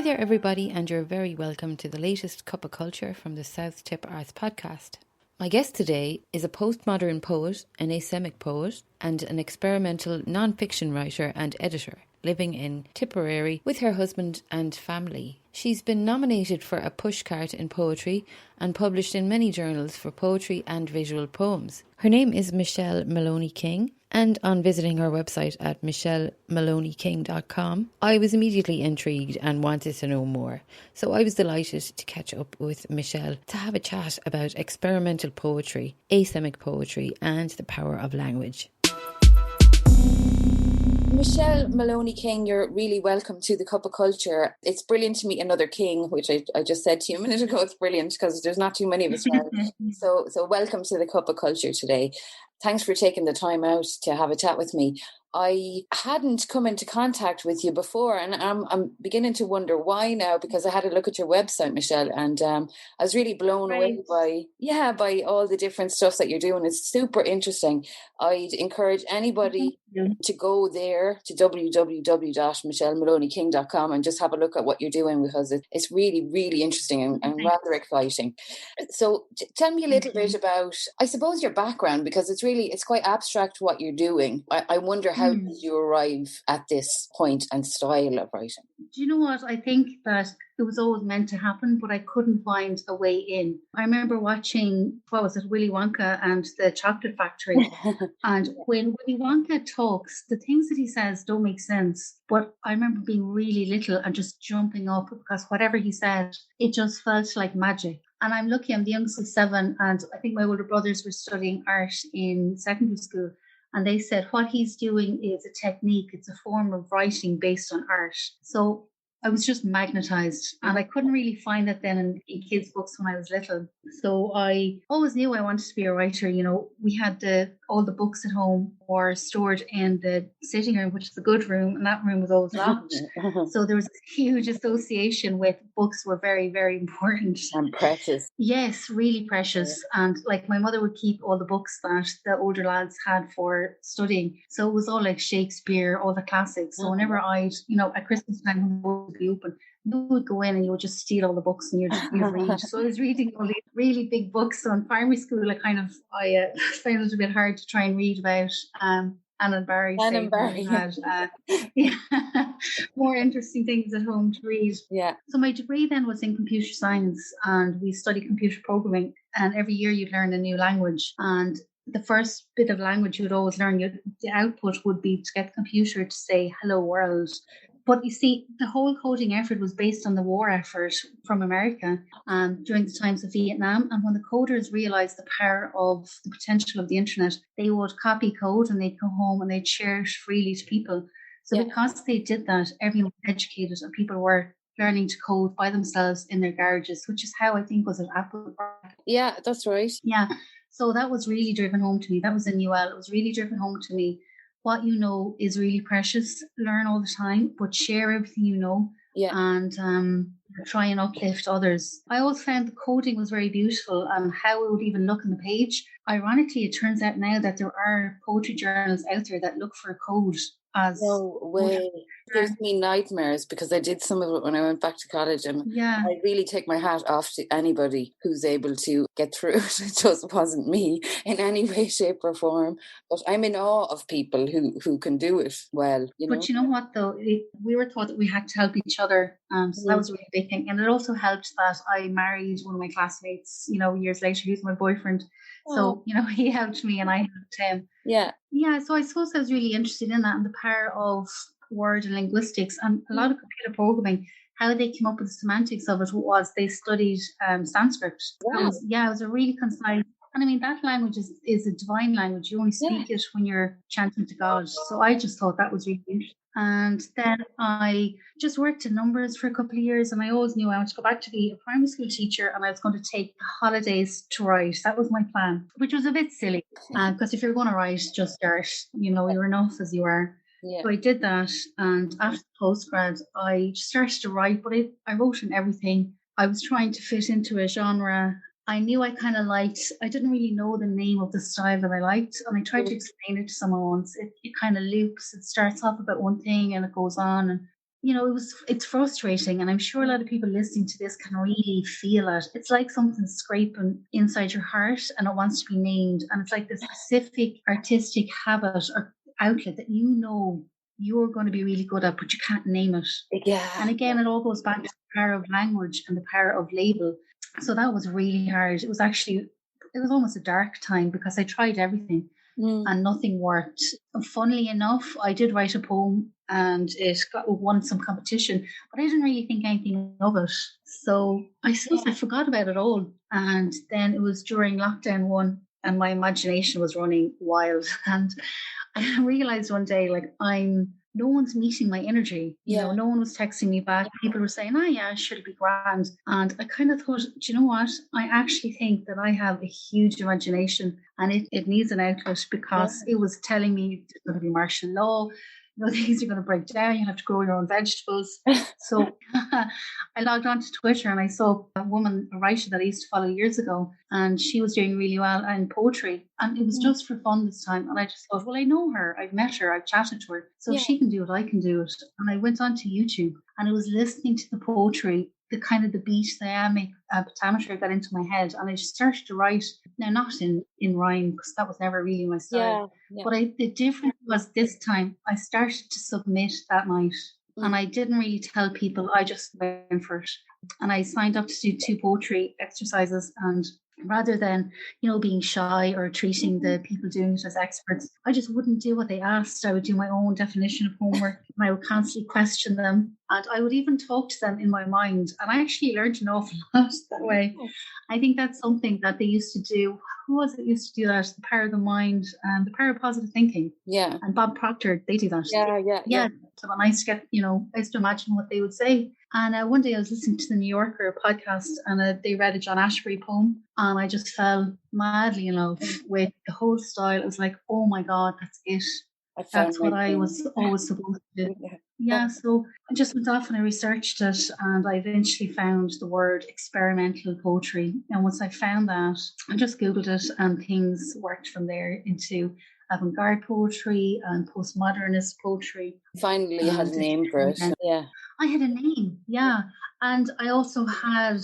Hi there, everybody, and you're very welcome to the latest Cuppa Culture from the South Tip Arts podcast. My guest today is a postmodern poet, an asemic poet, and an experimental non-fiction writer and editor living in Tipperary with her husband and family. She's been nominated for a Pushcart in poetry and published in many journals for poetry and visual poems. Her name is Michelle Moloney King, and on visiting her website at michellemoloneyking.com, I was immediately intrigued and wanted to know more. So I was delighted to catch up with Michelle to have a chat about experimental poetry, asemic poetry, and the power of language. Michelle Moloney King, you're really welcome to the Cuppa Culture. It's brilliant to meet another king, which I just said to you a minute ago. It's brilliant because there's not too many of us around. So welcome to the Cuppa Culture today. Thanks for taking the time out to have a chat with me. I hadn't come into contact with you before, and I'm beginning to wonder why now, because I had a look at your website, Michelle, and I was really blown away by all the different stuff that you're doing. It's super interesting. I'd encourage anybody to go there to www.michellemoloneyking.com and just have a look at what you're doing, because it's really, really interesting and rather exciting. So tell me a little bit about, I suppose, your background, because it's quite abstract what you're doing. I wonder how did you arrive at this point and style of writing? Do you know what? I think that it was always meant to happen, but I couldn't find a way in. I remember watching, Willy Wonka and the Chocolate Factory. And when Willy Wonka talks, the things that he says don't make sense. But I remember being really little and just jumping up because whatever he said, it just felt like magic. And I'm lucky, I'm the youngest of 7, and I think my older brothers were studying art in secondary school. And they said what he's doing is a technique, it's a form of writing based on art. So I was just magnetized, and I couldn't really find it then in kids' books when I was little. So I always knew I wanted to be a writer. You know, we had all the books at home were stored in the sitting room, which is the good room, and that room was always locked. So there was a huge association with books were very, very important. And precious. Yes, really precious. And like my mother would keep all the books that the older lads had for studying. So it was all like Shakespeare, all the classics. So whenever at Christmas time, when the books would be open, you would go in and you would just steal all the books and you'd read. So I was reading all these really big books. So in primary school, I found it a bit hard to try and read about Anne and Barry. Had more interesting things at home to read. Yeah. So my degree then was in computer science, and we studied computer programming. And every year you'd learn a new language. And the first bit of language you would always learn, the output would be to get the computer to say "Hello World." But you see, the whole coding effort was based on the war effort from America during the times of Vietnam. And when the coders realized the power of the potential of the internet, they would copy code and they'd go home and they'd share it freely to people. So because they did that, everyone was educated and people were learning to code by themselves in their garages, which is how I think was at Apple. Yeah, that's right. Yeah. So that was really driven home to me. That was in UL. It was really driven home to me. What you know is really precious. Learn all the time, but share everything you know. Yeah. And try and uplift others. I always found the coding was very beautiful and how it would even look on the page. Ironically, it turns out now that there are poetry journals out there that look for a code as... No way. It gives me nightmares because I did some of it when I went back to college, and I really take my hat off to anybody who's able to get through it. It just wasn't me in any way, shape or form. But I'm in awe of people who can do it well. But you know what, though? We were taught that we had to help each other. So that was a really big thing. And it also helped that I married one of my classmates, years later. He was my boyfriend. So, he helped me and I helped him. Yeah. Yeah, so I suppose I was really interested in that and the power of word and linguistics and a lot of computer programming. How they came up with the semantics of it was they studied Sanskrit. Wow. It was a really concise. And I mean, that language is a divine language. You only speak it when you're chanting to God. So I just thought that was really interesting. And then I just worked in numbers for a couple of years, and I always knew I wanted to go back to be a primary school teacher, and I was going to take holidays to write. That was my plan, which was a bit silly because if you're going to write, just start. You're enough as you are. Yeah. So I did that, and after postgrad, I just started to write, but I wrote in everything. I was trying to fit into a genre I knew I kind of liked. I didn't really know the name of the style that I liked, and I tried to explain it to someone once. It kind of loops. It starts off about one thing and it goes on, and it's frustrating. And I'm sure a lot of people listening to this can really feel it. It's like something scraping inside your heart and it wants to be named. And it's like the specific artistic habit or outlet that you're going to be really good at, but you can't name it. Yeah. And again, it all goes back to the power of language and the power of label. So that was really hard. It was almost a dark time because I tried everything and nothing worked. And funnily enough, I did write a poem and it won some competition, but I didn't really think anything of it. So I suppose I forgot about it all. And then it was during lockdown one and my imagination was running wild. And I realized one day, like, no one's meeting my energy. No one was texting me back. People were saying, oh yeah, should be grand. And I kind of thought, do you know what? I actually think that I have a huge imagination and it needs an outlet because it was telling me there's going to be martial law. Things are going to break down. You have to grow your own vegetables. So I logged on to Twitter and I saw a writer that I used to follow years ago, and she was doing really well in poetry. And it was just for fun this time. And I just thought, well, I know her. I've met her. I've chatted to her. So if she can do it, I can do it. And I went on to YouTube and I was listening to the poetry, the kind of the beat, the iambic pentameter got into my head, and I just started to write. Now, not in rhyme, because that was never really my style. But the difference was this time I started to submit that night, and I didn't really tell people. I just went for it, and I signed up to do 2 poetry exercises. And rather than being shy or treating the people doing it as experts, I just wouldn't do what they asked. I would do my own definition of homework, and I would constantly question them, and I would even talk to them in my mind. And I actually learned an awful lot that way. I think that's something that they used to do. Who was it used to do that? The power of the mind and the power of positive thinking. Yeah. And Bob Proctor, they do that. Yeah. So when I used to get, I used to imagine what they would say. And one day I was listening to the New Yorker podcast, and they read a John Ashbery poem, and I just fell madly in love with the whole style. It was like, oh my God, that's it. That's what I was always supposed to do. Yeah, so I just went off and I researched it, and I eventually found the word experimental poetry. And once I found that, I just Googled it, and things worked from there into avant-garde poetry and postmodernist poetry. Finally had a name for it. Yeah. I had a name, yeah. And I also had,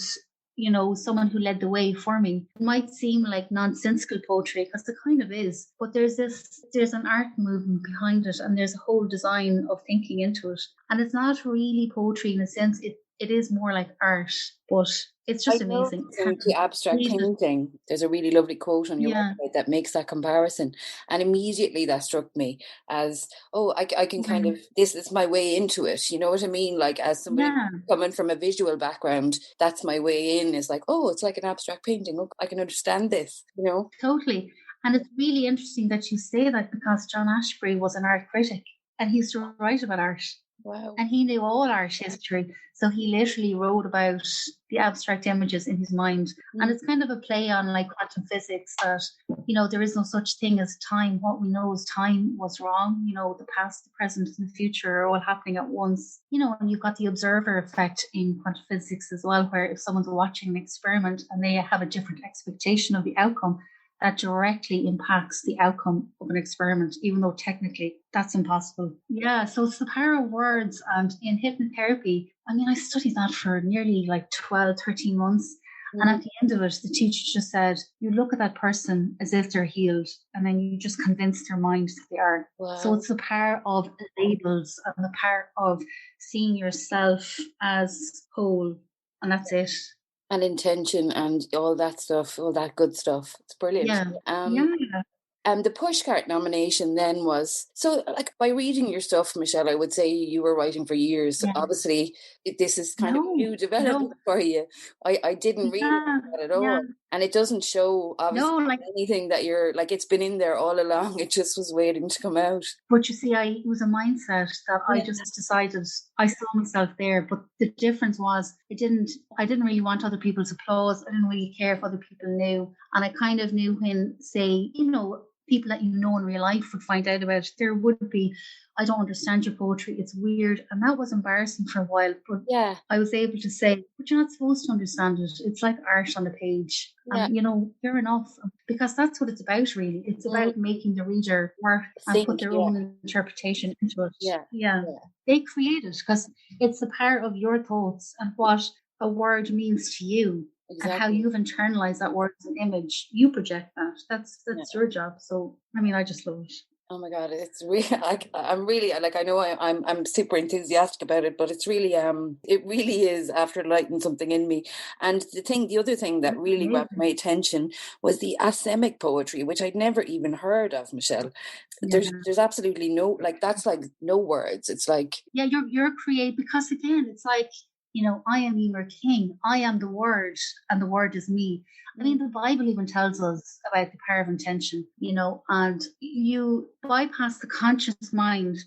someone who led the way for me. It might seem like nonsensical poetry, because it kind of is, but there's an art movement behind it, and there's a whole design of thinking into it. And it's not really poetry in a sense, it is more like art, but it's just amazing. The abstract painting, there's a really lovely quote on your website that makes that comparison. And immediately that struck me as, I can kind of, this is my way into it. You know what I mean? Like, as somebody coming from a visual background, that's my way in, is like, it's like an abstract painting. I can understand this, Totally. And it's really interesting that you say that, because John Ashbery was an art critic and he used to write about art. Wow. And he knew all art history. So he literally wrote about the abstract images in his mind. And it's kind of a play on like quantum physics, that, there is no such thing as time. What we know is time was wrong. The past, the present, and the future are all happening at once. And you've got the observer effect in quantum physics as well, where if someone's watching an experiment and they have a different expectation of the outcome, that directly impacts the outcome of an experiment, even though technically that's impossible. Yeah, so it's the power of words. And in hypnotherapy, I studied that for nearly like 12, 13 months. And at the end of it, the teacher just said, you look at that person as if they're healed, and then you just convince their mind that they are. Wow. So it's the power of labels and the power of seeing yourself as whole, and that's it. And intention and all that stuff, all that good stuff. It's brilliant. The Pushcart nomination then was, so like, by reading your stuff, Michelle, I would say you were writing for years. Yeah. Obviously, this is kind of new development for you. I didn't read that at all. Yeah. And it doesn't show, obviously, anything that you're, like, it's been in there all along. It just was waiting to come out. But you see, it was a mindset that I just decided, I saw myself there. But the difference was, I didn't really want other people's applause. I didn't really care if other people knew. And I kind of knew when, say, people that you know in real life would find out about it, there would be, I don't understand your poetry, it's weird. And that was embarrassing for a while. But I was able to say, but you're not supposed to understand it. It's like art on the page. And, you're enough. Because that's what it's about, really. It's about making the reader work and put their own interpretation into it. Yeah. They create it because it's a part of your thoughts and what a word means to you. Exactly. And how you've internalized that word as an image, you project that. That's your job. So, I mean, I just love it. Oh my God, it's really I'm really I know I'm super enthusiastic about it, but it's really it really is after lighting something in me. And the other thing that really grabbed my attention was the asemic poetry, which I'd never even heard of, Michelle. There's absolutely no, that's like no words. It's like you're creative, because again, it's like, I am Moloney King. I am the word, and the word is me. I mean, the Bible even tells us about the power of intention, and you bypass the conscious mind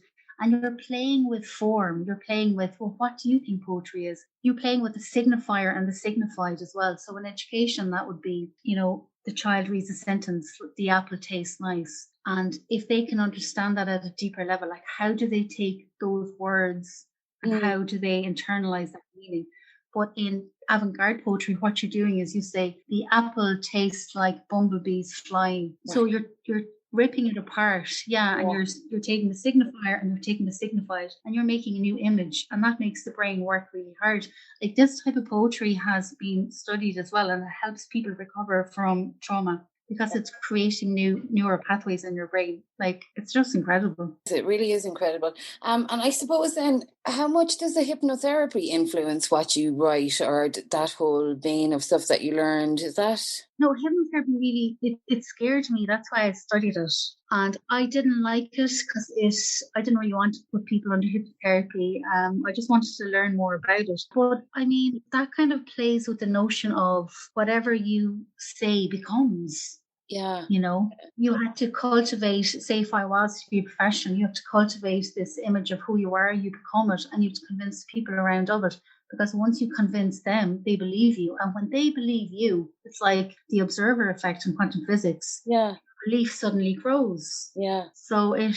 and you're playing with form. You're playing with, well, what do you think poetry is? You're playing with the signifier and the signified as well. So in education, that would be, the child reads a sentence, the apple tastes nice. And if they can understand that at a deeper level, like how do they take those words and how do they internalize that meaning? But in avant-garde poetry, what you're doing is you say the apple tastes like bumblebees flying. Right. So you're ripping it apart, and you're taking the signifier and you're taking the signified and you're making a new image, and that makes the brain work really hard. Like this type of poetry has been studied as well, and it helps people recover from trauma, because it's creating new neural pathways in your brain. Like, it's just incredible. It really is incredible. And I suppose then, how much does the hypnotherapy influence what you write, or that whole vein of stuff that you learned? Is that? No, hypnotherapy really, it scared me. That's why I studied it. And I didn't like it because I didn't really want to put people under hypnotherapy. I just wanted to learn more about it. But I mean, that kind of plays with the notion of whatever you say becomes. Yeah. You had to cultivate, say if I was to be a professional, you have to cultivate this image of who you are, you become it, and you have to convince people around of it. Because once you convince them, they believe you. And when they believe you, it's like the observer effect in quantum physics. Yeah. Belief suddenly grows. Yeah. So I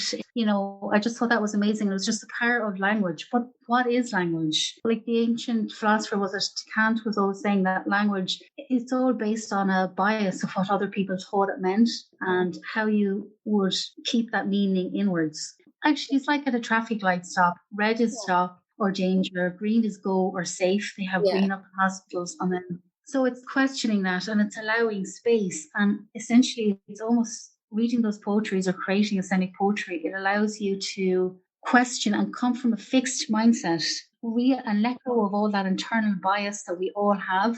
just thought that was amazing. It was just a power of language. But what is language? Like the ancient philosopher, was it Kant, was always saying that language, it's all based on a bias of what other people thought it meant and how you would keep that meaning inwards. Actually, it's like at a traffic light stop. Red is stop or danger, green is go or safe. They have green up in hospitals, and then so it's questioning that, and it's allowing space. And essentially, it's almost reading those poetries or creating asemic poetry. It allows you to question and come from a fixed mindset, and let go of all that internal bias that we all have,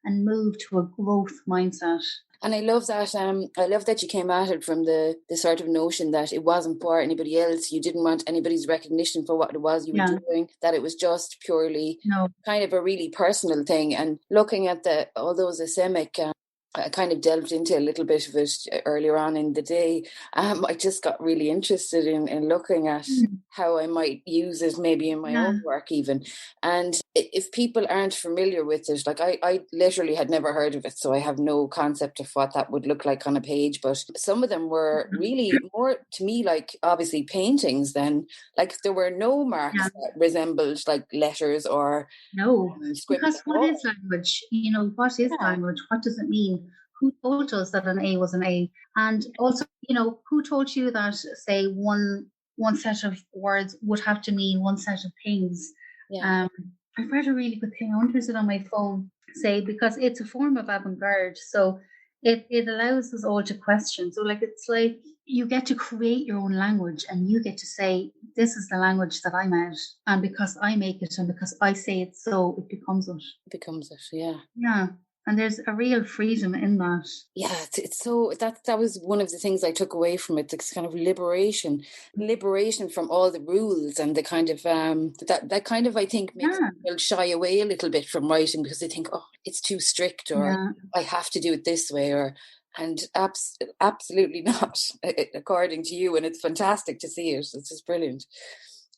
and move to a growth mindset. And I love that. I love that you came at it from the sort of notion that it wasn't for anybody else. You didn't want anybody's recognition for what it was you were doing. That it was just purely kind of a really personal thing. And looking at all those asemic. I kind of delved into a little bit of it earlier on in the day. I just got really interested in looking at how I might use it maybe in my own work even. And if people aren't familiar with it, like I literally had never heard of it, so I have no concept of what that would look like on a page. But some of them were really more, to me, like obviously paintings then. Like there were no marks that resembled like letters or script. Because what is language? What is language? What does it mean? Who told us that an A was an A? And also, who told you that, say, one set of words would have to mean one set of things? I've read a really good thing. I wonder is it on my phone? Say, because it's a form of avant-garde, so it allows us all to question. So, like, it's like you get to create your own language, and you get to say, this is the language that I'm at, and because I make it, and because I say it, so it becomes it. It becomes it, yeah. Yeah. And there's a real freedom in that. Yeah, it's so that was one of the things I took away from it. This kind of liberation from all the rules and the kind of that kind of, I think, makes people shy away a little bit from writing because they think, oh, it's too strict, or I have to do it this way, and absolutely not, according to you. And it's fantastic to see it. It's just brilliant.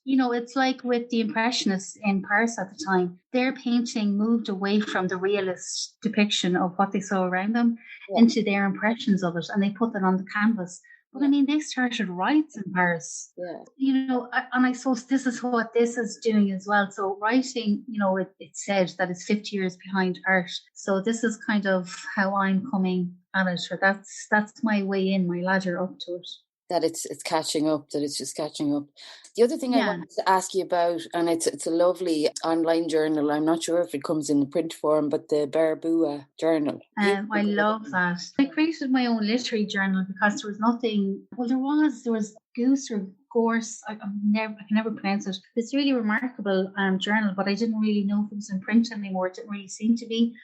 It's like with the Impressionists in Paris at the time, their painting moved away from the realist depiction of what they saw around them into their impressions of it, and they put that on the canvas. But I mean, they started riots in Paris. Yeah. And I suppose this is what this is doing as well. So writing, it said that it's 50 years behind art. So this is kind of how I'm coming at it, or that's my way in, my ladder up to it. That it's catching up, that it's just catching up. The other thing I Yeah. wanted to ask you about, and it's a lovely online journal, I'm not sure if it comes in the print form, but the Berbua journal. I love that. I created my own literary journal because there was nothing, well, there was goose or gorse, I can never pronounce it. It's really remarkable journal, but I didn't really know if it was in print anymore. It didn't really seem to be.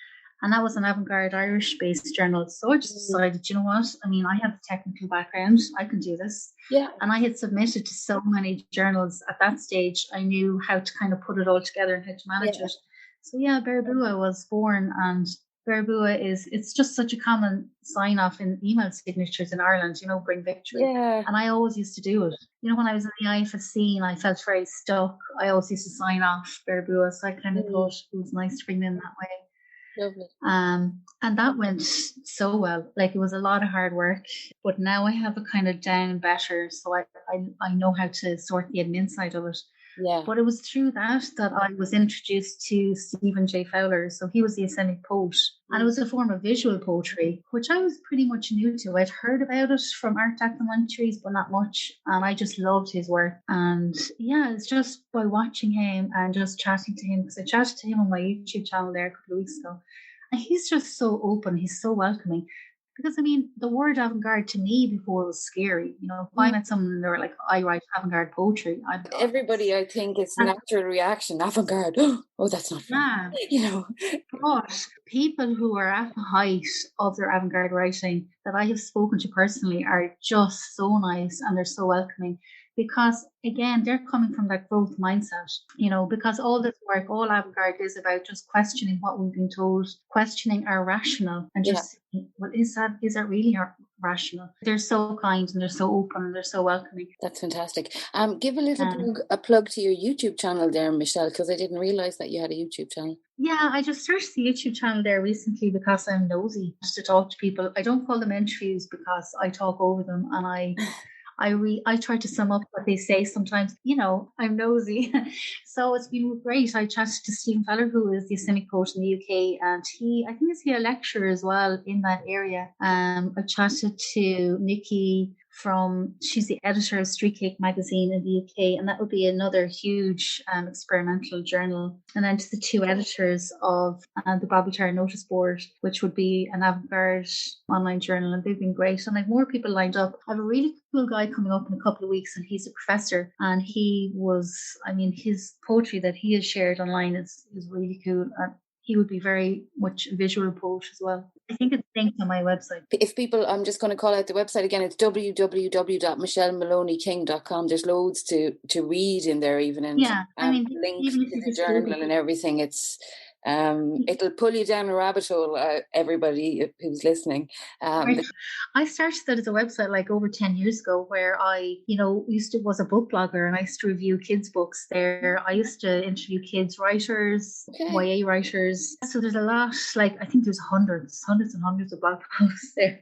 And that was an avant-garde Irish-based journal. So I just decided, you know what? I mean, I have the technical background. I can do this. Yeah. And I had submitted to so many journals at that stage. I knew how to kind of put it all together and how to manage it. So yeah, Berbua was born, and Berbua it's just such a common sign-off in email signatures in Ireland, bring victory. Yeah. And I always used to do it. When I was in the IFSC and I felt very stuck, I always used to sign off Berbua. So I kind of thought it was nice to bring them that way. Lovely. And that went so well. Like, it was a lot of hard work, but now I have it kind of down better. So I know how to sort the admin side of it. Yeah. But it was through that I was introduced to Stephen J. Fowler. So he was the asemic poet. And it was a form of visual poetry, which I was pretty much new to. I'd heard about it from art documentaries, but not much. And I just loved his work. And yeah, it's just by watching him and just chatting to him, because I chatted to him on my YouTube channel there a couple of weeks ago. And he's just so open. He's so welcoming. Because, I mean, the word avant-garde to me before was scary. If I met someone and they were like, I write avant-garde poetry. Everybody, I think, it's natural reaction, avant-garde. Oh, that's not fun. Yeah. But people who are at the height of their avant-garde writing that I have spoken to personally are just so nice, and they're so welcoming. Because, again, they're coming from that growth mindset, because all this work, all avant-garde is about just questioning what we've been told, questioning our rational, and just, well, is that really rational? They're so kind, and they're so open, and they're so welcoming. That's fantastic. Give a little plug to your YouTube channel there, Michelle, because I didn't realise that you had a YouTube channel. Yeah, I just searched the YouTube channel there recently because I'm nosy just to talk to people. I don't call them interviews because I talk over them, and I try to sum up what they say sometimes. I'm nosy. So it's been great. I chatted to Stephen Fowler, who is the asemic poet in the UK, and I think is he a lecturer as well in that area. I chatted to Nikki she's the editor of Street Cake magazine in the UK, and that would be another huge experimental journal. And then to the two editors of the Babbletar Notice Board, which would be an avant-garde online journal, and they've been great. And I have more people lined up. I have a really cool guy coming up in a couple of weeks, and he's a professor, and his poetry that he has shared online is really cool. He would be very much a visual poet as well. I think it's linked on my website. If people, I'm just going to call out the website again. It's www.michellemoloneyking.com. There's loads to read in there, even, and links to the journal and everything. It's it'll pull you down a rabbit hole, everybody who's listening. I started that as a website like over 10 years ago, where I, was a book blogger, and I used to review kids' books there. I used to interview kids writers, YA writers. So there's a lot, I think there's hundreds and hundreds of blog posts there.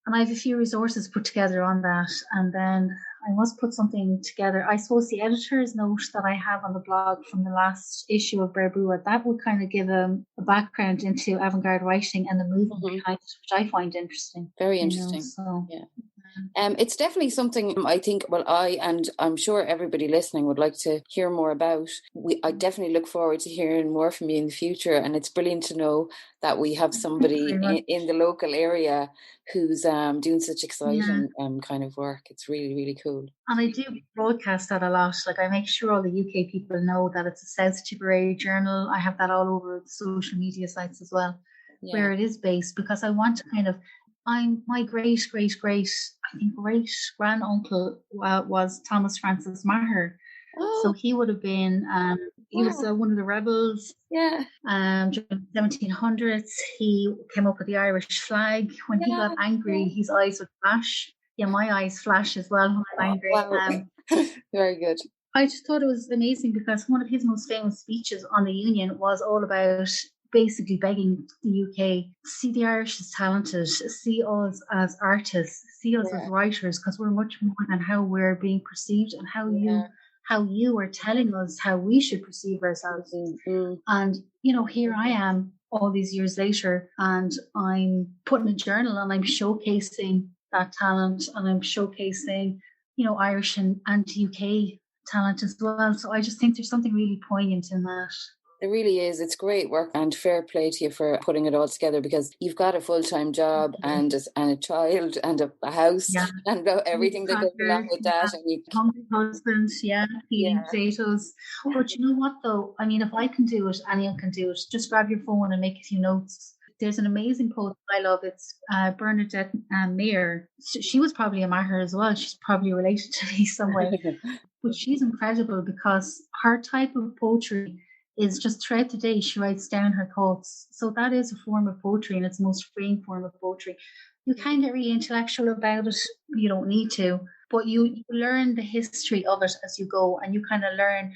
And I have a few resources put together on that. And then I must put something together. I suppose the editor's note that I have on the blog from the last issue of Berbua, that would kind of give a background into avant-garde writing and the movement behind it, which I find interesting. Very interesting. It's definitely something I think, and I'm sure everybody listening would like to hear more about. I definitely look forward to hearing more from you in the future, and it's brilliant to know that we have somebody in the local area who's doing such exciting kind of work. It's really, really cool. And I do broadcast that a lot. I make sure all the UK people know that it's a South Tipperary journal. I have that all over the social media sites as well, where it is based, because I want to my great granduncle was Thomas Francis Maher. Oh. So he would have been, he was one of the rebels. Yeah. During the 1700s, he came up with the Irish flag. When he got angry, his eyes would flash. Yeah, my eyes flash as well when I'm angry. Wow. Very good. I just thought it was amazing because one of his most famous speeches on the Union was all about basically begging the UK, see the Irish as talented, see us as artists, see us as writers, because we're much more than how we're being perceived and how you are telling us how we should perceive ourselves. And, here I am all these years later, and I'm putting a journal and I'm showcasing that talent, and I'm showcasing, Irish and UK talent as well. So I just think there's something really poignant in that. It really is. It's great work, and fair play to you for putting it all together, because you've got a full-time job and a child and a house and everything that goes along with that. And you hungry husband, peeling potatoes. But you know what though? I mean, if I can do it, anyone can do it. Just grab your phone and make a few notes. There's an amazing poet I love. It's Bernadette Mayer. She was probably a Maher as well. She's probably related to me somewhere. But she's incredible because her type of poetry is just throughout the day, she writes down her thoughts. So that is a form of poetry, and it's the most freeing form of poetry. You can get really intellectual about it. You don't need to, but you learn the history of it as you go, and you kind of learn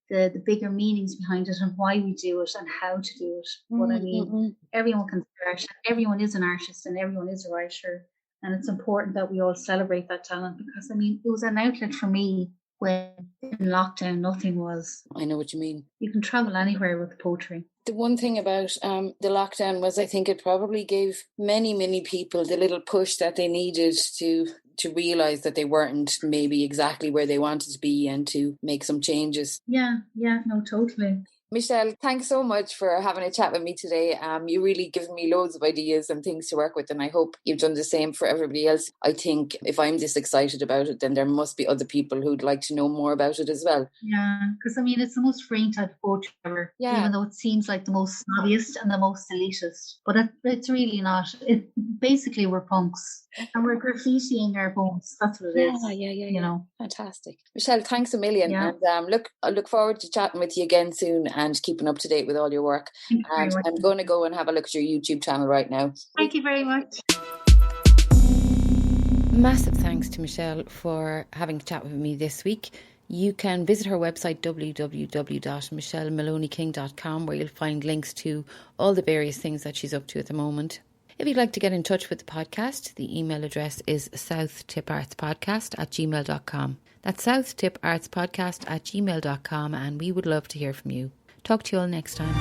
the bigger meanings behind it and why we do it and how to do it. But I mean, everyone can start. Everyone is an artist and everyone is a writer. And it's important that we all celebrate that talent, because I mean, it was an outlet for me. When in lockdown, nothing was. I know what you mean. You can travel anywhere with poetry. The one thing about the lockdown was, I think it probably gave many people the little push that they needed to realise that they weren't maybe exactly where they wanted to be, and to make some changes. Yeah, no, totally. Michelle, thanks so much for having a chat with me today. You really given me loads of ideas and things to work with, and I hope you've done the same for everybody else. I think if I'm this excited about it, then there must be other people who'd like to know more about it as well. Yeah, because I mean, it's the most freeing type of poetry ever, even though it seems like the most snobbiest and the most elitist. But it's really not. It basically, we're punks and we're graffitiing our bones. That's what it is. Yeah. Fantastic. Michelle, thanks a million. Yeah. And I look forward to chatting with you again soon and keeping up to date with all your work. And I'm going to go and have a look at your YouTube channel right now. Thank you very much. Massive thanks to Michelle for having a chat with me this week. You can visit her website www.michellemoloneyking.com, where you'll find links to all the various things that she's up to at the moment. If you'd like to get in touch with the podcast, the email address is southttipartspodcast@gmail.com. That's southttipartspodcast@gmail.com, and we would love to hear from you. Talk to you all next time.